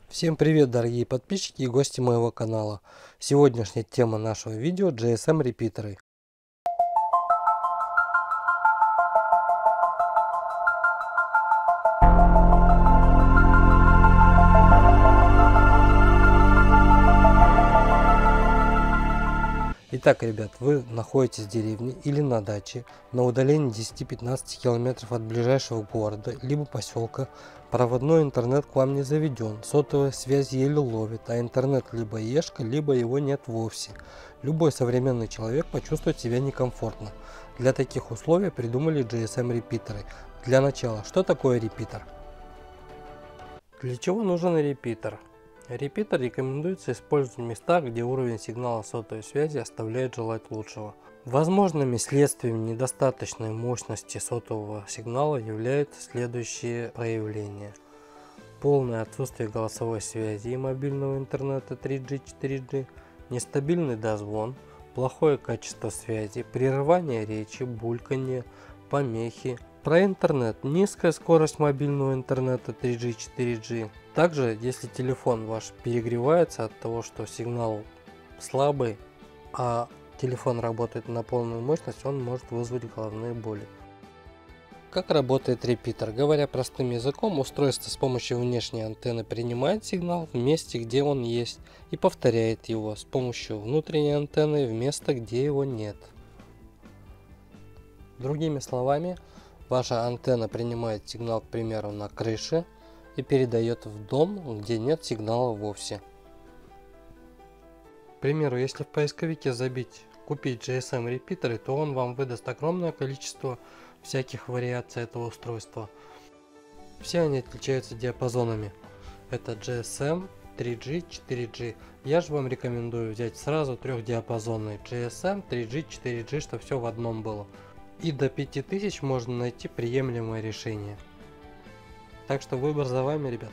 Всем привет, дорогие подписчики и гости моего канала. Сегодняшняя тема нашего видео — GSM репитеры. Итак, ребят, вы находитесь в деревне или на даче на удалении 10-15 километров от ближайшего города либо поселка. Проводной интернет к вам не заведен, сотовая связь еле ловит, а интернет либо ешка, либо его нет вовсе. Любой современный человек почувствует себя некомфортно. Для таких условий придумали GSM репитеры. Для начала, что такое репитер? Для чего нужен репитер? Репитер рекомендуется использовать в местах, где уровень сигнала сотовой связи оставляет желать лучшего. Возможными следствиями недостаточной мощности сотового сигнала являются следующие проявления: полное отсутствие голосовой связи и мобильного интернета 3G, 4G, нестабильный дозвон, плохое качество связи, прерывание речи, бульканье, помехи. Про интернет: низкая скорость мобильного интернета 3G, 4G. Также, если телефон ваш перегревается от того, что сигнал слабый, а телефон работает на полную мощность, он может вызвать головные боли. Как работает репитер? Говоря простым языком, устройство с помощью внешней антенны принимает сигнал в месте, где он есть, и повторяет его с помощью внутренней антенны в место, где его нет. Другими словами, ваша антенна принимает сигнал, к примеру, на крыше и передает в дом, где нет сигнала вовсе. К примеру, если в поисковике забить «купить GSM репитеры», то он вам выдаст огромное количество всяких вариаций этого устройства. Все они отличаются диапазонами. Это GSM, 3G, 4G. Я же вам рекомендую взять сразу трехдиапазонный GSM, 3G, 4G, чтобы все в одном было. И до 5000 можно найти приемлемое решение. Так что выбор за вами, ребят.